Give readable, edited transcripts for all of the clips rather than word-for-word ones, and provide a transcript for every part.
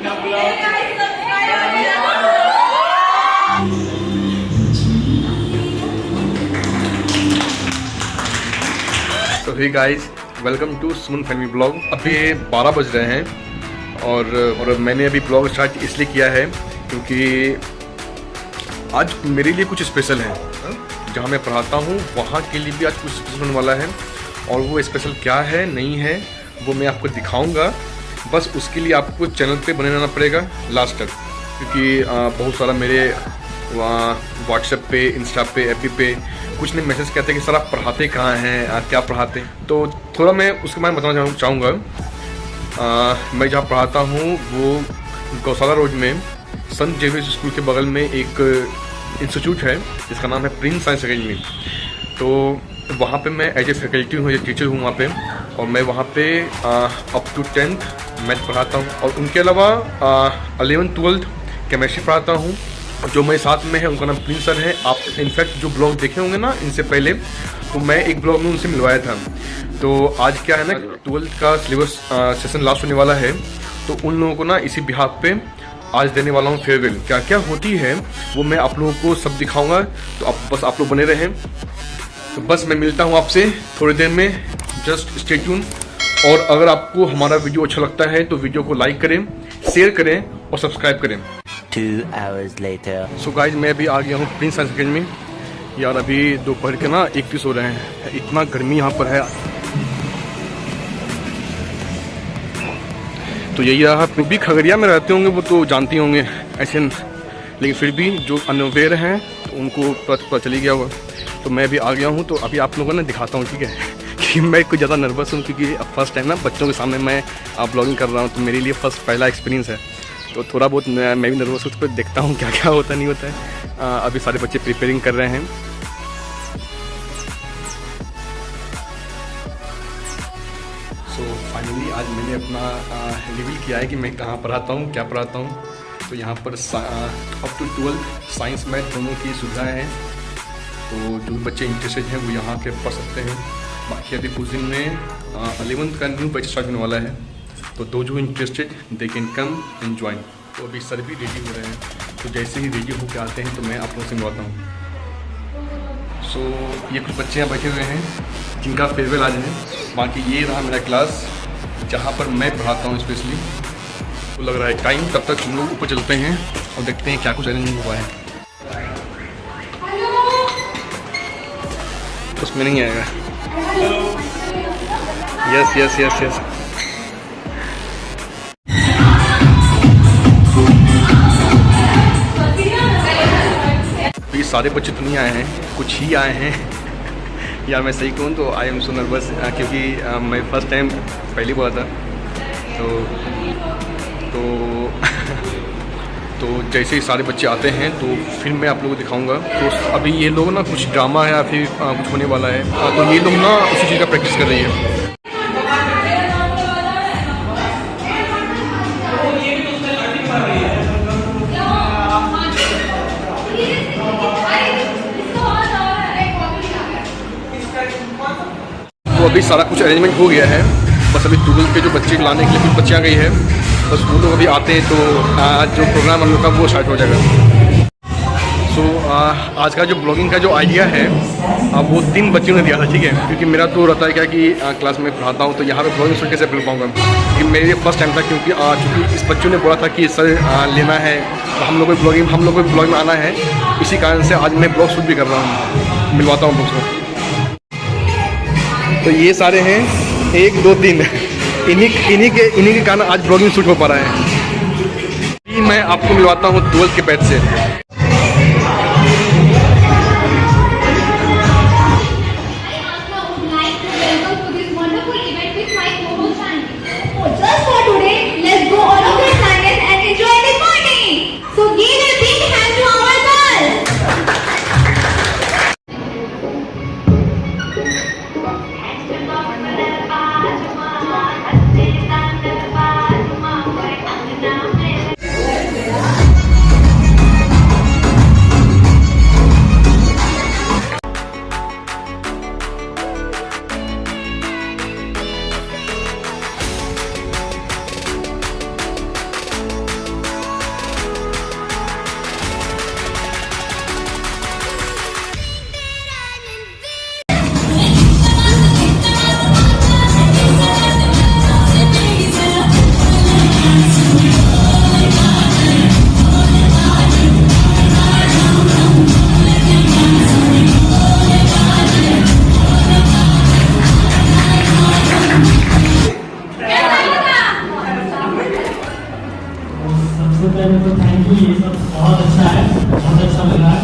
तो hey guys, welcome to Suman family blog. अभी 12 बज रहे हैं और मैंने अभी ब्लॉग स्टार्ट इसलिए किया है क्योंकि आज मेरे लिए कुछ स्पेशल है। जहाँ मैं पढ़ाता हूँ वहाँ के लिए भी आज कुछ स्पेशल होने वाला है और वो स्पेशल क्या है नहीं है वो मैं आपको दिखाऊंगा। बस उसके लिए आपको चैनल पे बने रहना पड़ेगा लास्ट तक, क्योंकि बहुत सारा मेरे वहाँ व्हाट्सएप पे, इंस्टा पे, एफ पे कुछ ने मैसेज कहते हैं कि सर आप पढ़ाते कहाँ हैं, क्या पढ़ाते हैं। तो थोड़ा मैं उसके बारे में बताना चाहूँगा। मैं जहाँ पढ़ाता हूँ वो गौशाला रोड में संत जेवियर स्कूल के बगल में एक इंस्टीट्यूट है जिसका नाम है प्रिंस साइंस अकेडमी। तो वहाँ पे मैं एज ए फैकल्टी हूँ, एज ए टीचर हूँ वहाँ पे, और मैं वहाँ पे अप टू 10th मैथ पढ़ाता हूँ और उनके अलावा 11th 12th केमिस्ट्री पढ़ाता हूँ। जो मेरे साथ में है उनका नाम प्रिंस सर है। आप इनफैक्ट जो ब्लॉग देखे होंगे ना इनसे पहले, तो मैं एक ब्लॉग में उनसे मिलवाया था। तो आज क्या है ना, 12th का सिलेबस सेशन लास्ट होने वाला है, तो उन लोगों को ना इसी बिहाफ पे आज देने वाला हूँ फेयरवेल। क्या क्या होती है वो मैं आप लोगों को सब दिखाऊंगा, तो आप लोग बने रहें। तो बस मैं मिलता हूँ आपसे थोड़ी देर में, जस्ट स्टे ट्यून। और अगर आपको हमारा वीडियो अच्छा लगता है तो वीडियो को लाइक करें, शेयर करें और सब्सक्राइब करें। 2 hours later. सो गाइज, मैं अभी आ गया हूँ प्रिंस साइंस अकेडमी। यार अभी दोपहर के ना 31 हो रहे हैं, इतना गर्मी यहाँ पर है। तो यही रहा, भी खगड़िया में रहते होंगे वो तो जानती होंगे ऐसे, लेकिन फिर भी जो अनअवेयर हैं तो उनको पता चली गया होगा। तो मैं भी आ गया हूँ, तो अभी आप लोगों को ना दिखाता हूँ, ठीक है। कि मैं कुछ ज़्यादा नर्वस हूँ क्योंकि अब फर्स्ट टाइम ना बच्चों के सामने मैं ब्लॉगिंग कर रहा हूँ, तो मेरे लिए पहला एक्सपीरियंस है। तो थोड़ा बहुत मैं भी नर्वस हूँ, तो देखता हूँ क्या क्या होता नहीं होता है। अभी सारे बच्चे प्रिपेयरिंग कर रहे हैं। सो फाइनली आज मैंने अपना रिवील किया है कि मैं कहाँ पढ़ाता हूँ, क्या पढ़ाता हूँ। तो यहाँ पर up to 12th science math दोनों की सुविधाएं हैं, तो जो बच्चे इंटरेस्टेड हैं वो यहाँ के पढ़ सकते हैं। बाकी अभी कुछ दिन में 11th का न्यू बैच स्टार्ट होने वाला है, तो दो जो interested they can come and join. तो अभी सर भी रेडी हो रहे हैं, तो जैसे ही रेडी होकर आते हैं तो मैं आप लोगों से मिलवाता हूँ। सो ये कुछ बच्चे यहाँ बैठे हुए हैं जिनका फेयरवेल आज है। बाकी ये रहा मेरा क्लास जहाँ पर मैं पढ़ाता हूँ स्पेशली। तो लग रहा है टाइम, तब तक हम लोग ऊपर चलते हैं और देखते हैं क्या कुछ अरेंजमेंट हुआ है। उसमें नहीं आएगा। Yes yes yes yes. ये सारे बच्चे तो नहीं आए हैं, कुछ ही आए हैं। या मैं सही कहूँ तो आई एम सो नर्वस, क्योंकि मैं फर्स्ट टाइम पहली बार था। तो जैसे ही सारे बच्चे आते हैं तो फिर मैं आप लोगों को दिखाऊंगा। तो अभी ये लोग ना कुछ ड्रामा है या फिर कुछ होने वाला है, तो ये लोग ना उसी चीज़ का प्रैक्टिस कर रही है। तो अभी सारा कुछ अरेंजमेंट हो गया है, बस अभी 12th के जो बच्चे लाने के लिए कुछ बच्चे आ गई है, बस वो लोग अभी आते हैं तो जो प्रोग्राम हम लोग का वो स्टार्ट हो जाएगा। सो आज का जो ब्लॉगिंग का जो आइडिया है वो 3 बच्चों ने दिया था, ठीक है। क्योंकि मेरा तो रहता है क्या कि क्लास में पढ़ाता हूँ तो यहाँ पे ब्लॉगिंग शूट कैसे कर पाऊँगा, क्योंकि मेरे लिए फर्स्ट टाइम था। क्योंकि इस बच्चों ने बोला था कि सर लेना है तो हम लोग को ब्लॉग में आना है, इसी कारण से आज मैं ब्लॉग शूट भी कर रहा हूँ, मिलवाता हूँ दोस्तों। तो ये सारे हैं 1 2 3, इन्हीं के कारण आज ब्लॉगिंग शूट हो पा रहा है। मैं आपको मिलवाता हूँ 12th के बैच से। सबसे पहले तो थैंक यू, ये सब बहुत अच्छा है, बहुत अच्छा लग रहा है।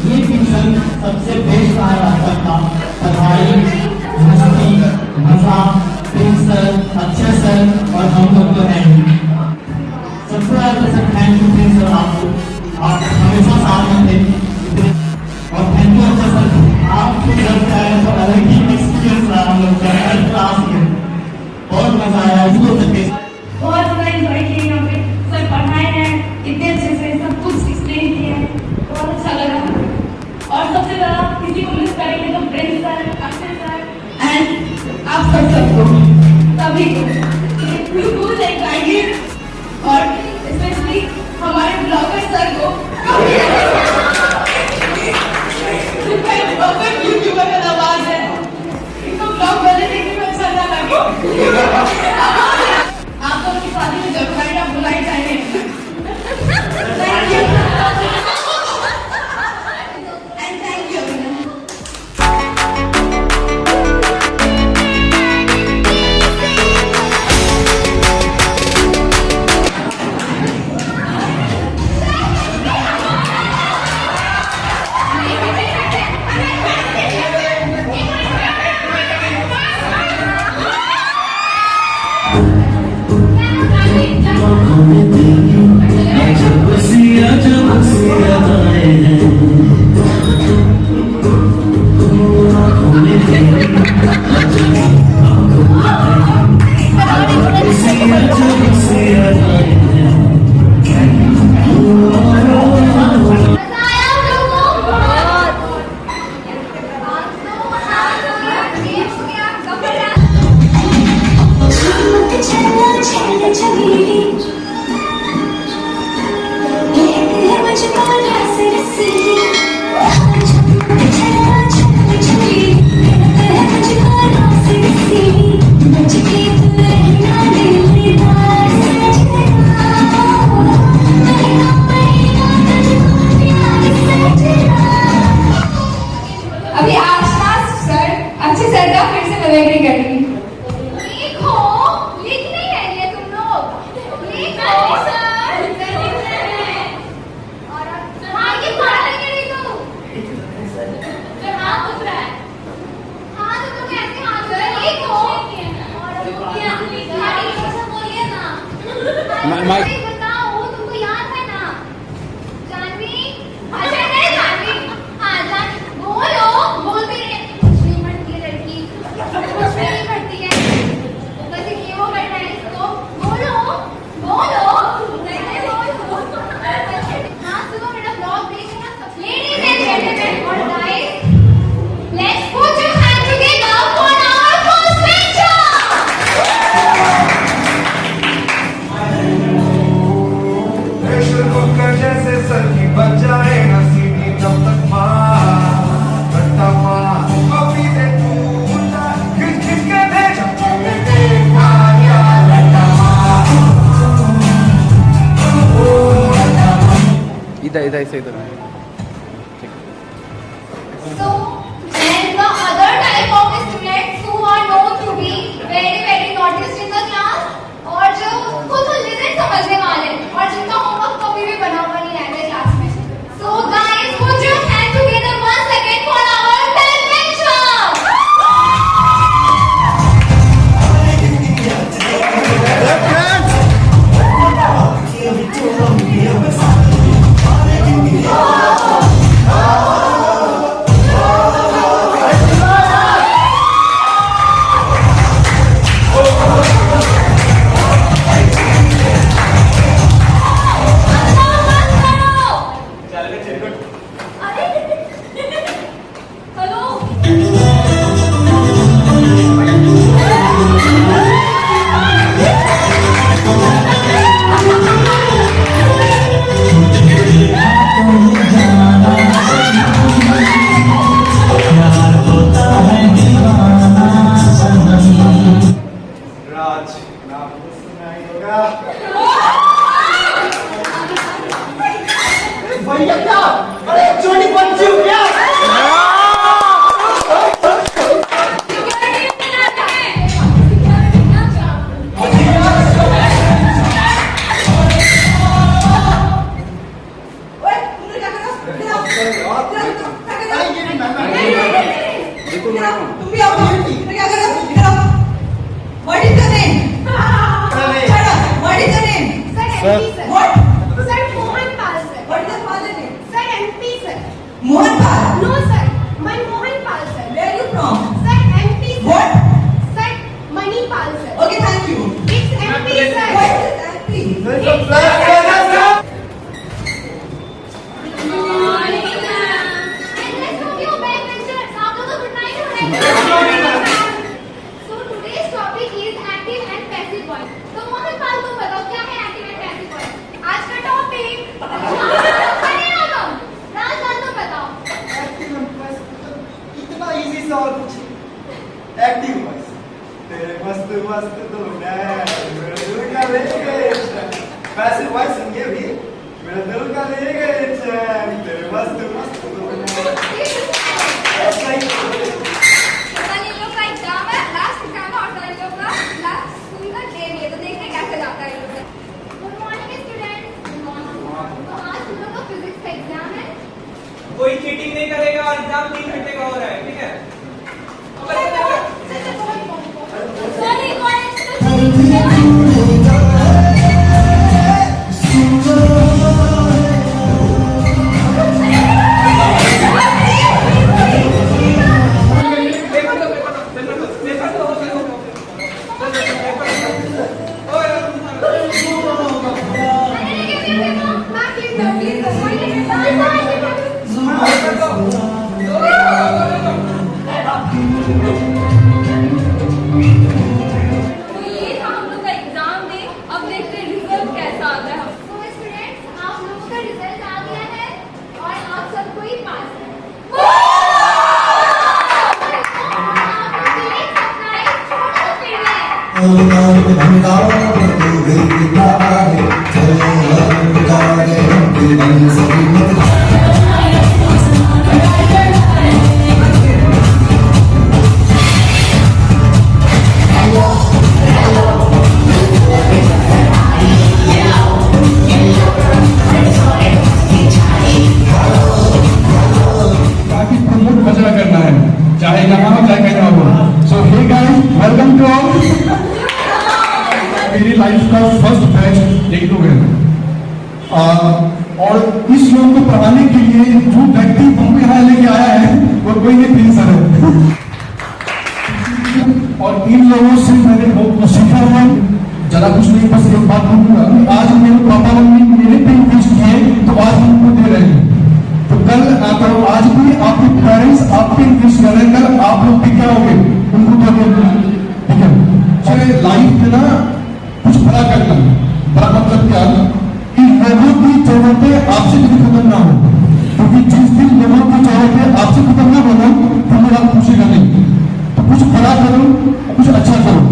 ये फंक्शन सबसे बेस्ट रहा है आज तक का। पढ़ाई, मस्ती, मजा, प्रिंस सर, अच्छे सर और हम लोग तो हैं ही। सबसे पहले sir thank you Prince sir, आप हमेशा साथ में थे। और थैंक यू अच्छा सर, आपको जब आए तो अलग ही एक्सपीरियंस रहा हम लोग का क्लास में, बहुत मजा आया इसको करके। बहुत ज़्यादा एंजॉय किए यहाँ पे, सर पढ़ाए हैं इतने अच्छे से, सब कुछ एक्सप्लेन किए हैं, बहुत अच्छा लगा। और सबसे ज़्यादा किसी को मिस करेंगे तो Prince sir, Akshay sir and आप सबको सभी को गाइए, और स्पेशली हमारे ब्लॉगर सर को, यूट्यूबर का आवाज है, इनको ब्लॉग वाले देखने में अच्छा ना लगे। आप लोगों की शादी में जब खाएंगे आप बुलाई जाएंगे। Thank you and thank you. अभी आसपास सर अच्छे सर का फिर से मिमिक्री करेंगे। लिखो, लिख नहीं रहे हैं तुम लोग, लिखो सर, लिख रहे हैं। और आगे पढ़ा लेंगे नहीं तो सर हाथ उठ रहा है, हाथ तो कैसे हाथ सर लिखो, और क्या बोलिए ना, बताओ तुमको याद है ना जानवी, अच्छा नहीं जानवी, हाँ जानवी बोलो, बोलते रहे, कुछ नहीं पढ़ती है लड़की, कुछ नहीं पढ़ती है, बस ये वो करना है इसको, बोलो, बोलो, नहीं बोलो, हाँ सुनो मेरा ब्लॉग देखना, लेडीज एंड जेंटलमैन और guys, let's put your hand together for our first lecture. Pressure cooker जैसे सर की बच जाए ना सीधी तब तक रट्टा मार कभी दे पूछा खिंच खिंच के दे चप्पे दे आया रट्टा मार इधर से इधर। So, and the other type of students who are known to be very very noticed in the class, और जो खुद लिरिक्स समझने वाले और जिनका होमवर्क कभी भी बना हुआ नहीं रहता है क्लास में। So guys, put your hand together once again for our first lecture. MP sir. What? Sir Mohan Pal sir. What is your father name? Sir MP sir. Mohan Pal. No sir. Manmohan Pal sir. Where are you from? Sir MP sir. What? Sir Mani Pal sir. Okay, thank you. It's MP sir. What is that, please? Good morning ma'am. And let's hope you backbenchers. आप लोगों को good night हो रहा है. So today's topic is active and passive voice. तो मोहन पाल तुम बताओ क्या है active and passive voice? आज का topic. अरे ना तुम. राजदान तुम बताओ. इतना इजी सवाल पूछे एक्टिव वॉइस तेरे मस्त मस्त तो मेरा दिल का ले गए पैसिव वॉइस सुनिए भी मेरा दिल का ले गए चैन तेरे मस्त मस्त तो ऐसा ही सारे लोग का एग्जाम है. लास्ट एग्जाम है और सारे लोग का लास्ट स्कूल का डे भी है. तो देखते हैं कैसे जाता है ये लोग. Good morning students. Good morning. तो आज तुम लोग का फिजिक्स का एग्जाम है. कोई चीटिंग नहीं करेगा और एग्जाम 3 घंटे का हो रहा है, ठीक है? Sorry, तो ये था हम लोग का एग्जाम डे. अब देखते हैं रिजल्ट कैसा आता है. तो स्टूडेंट्स आप लोगों का रिजल्ट आ गया है और आप सबको ही पास है. ताकि प्रमोट बचा करना है, चाहे यहाँ हो चाहे कहीं हो. सो हे गाइस, वेलकम टू मेरी लाइफ का फर्स्ट बैच एक लोग है. और इस लोग को पढ़ाने के लिए जो व्यक्ति हमको यहाँ लेके आया है वो कोई नहीं प्रिंसर है. और इन लोगों से मैंने बहुत कुछ सीखा है. जरा कुछ नहीं, बस एक बात बोलूंगा. आज मेरे पापा मम्मी मेरे पे इन्वेस्ट किए तो आज हम उनको दे रहे हैं. तो कल अगर आज भी आपके पेरेंट्स आप पे इन्वेस्ट कर रहे हैं, कल आप लोग भी क्या होंगे उनको तो ठीक है. चाहे लाइफ में ना कुछ बड़ा करना, बड़ा मतलब क्या कि लोगों की जरूरतें आपसे कभी खत्म ना हो. क्योंकि जिस दिन लोगों की जरूरतें आपसे खत्म ना हो तो लोग आप पूछेगा नहीं. तो कुछ बड़ा करो, कुछ अच्छा करो.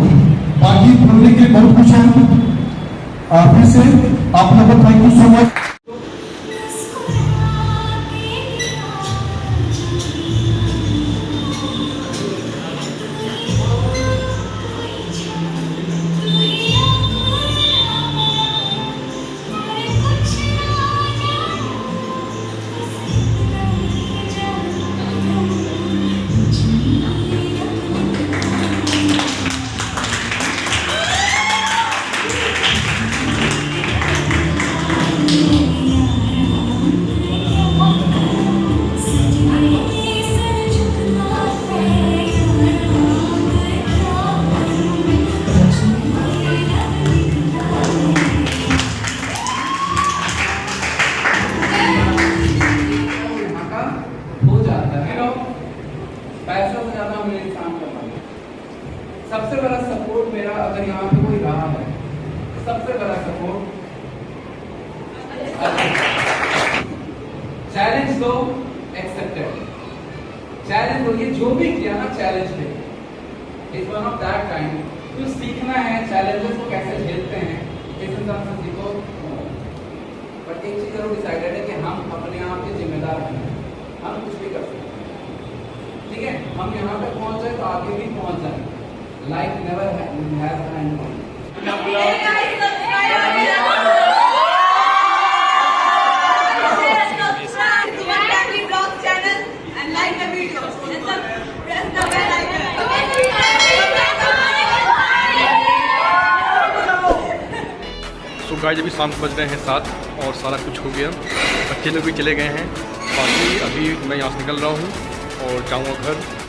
बाकी बोलने के लिए बहुत कुछ है. फिर से आप लोगों को थैंक यू सो मच. पैसा से ज्यादा मेरे इंसान का मन. सबसे बड़ा सपोर्ट मेरा अगर यहाँ पे कोई रहा है, सबसे बड़ा सपोर्ट चैलेंज दो, एक्सेप्टेड. चैलेंज दो, ये जो भी किया ना चैलेंज पे is one of that kind. तो सीखना है चैलेंजेस को कैसे झेलते हैं, इस हिसाब से सीखो. बट एक चीज जरूर डिसाइडेड है कि हम अपने आप के जिम्मेदार हैं. हम कुछ भी कर सकते हैं, ठीक है. हम यहाँ पे पहुंच जाए तो आगे भी पहुंच जाए. Life never has an end. So तो गाइस अभी शाम को बज रहे हैं 7 और सारा कुछ हो गया। बच्चे लोग भी चले गए हैं। बाकी अभी मैं यहाँ से निकल रहा हूँ और जाऊँगा घर।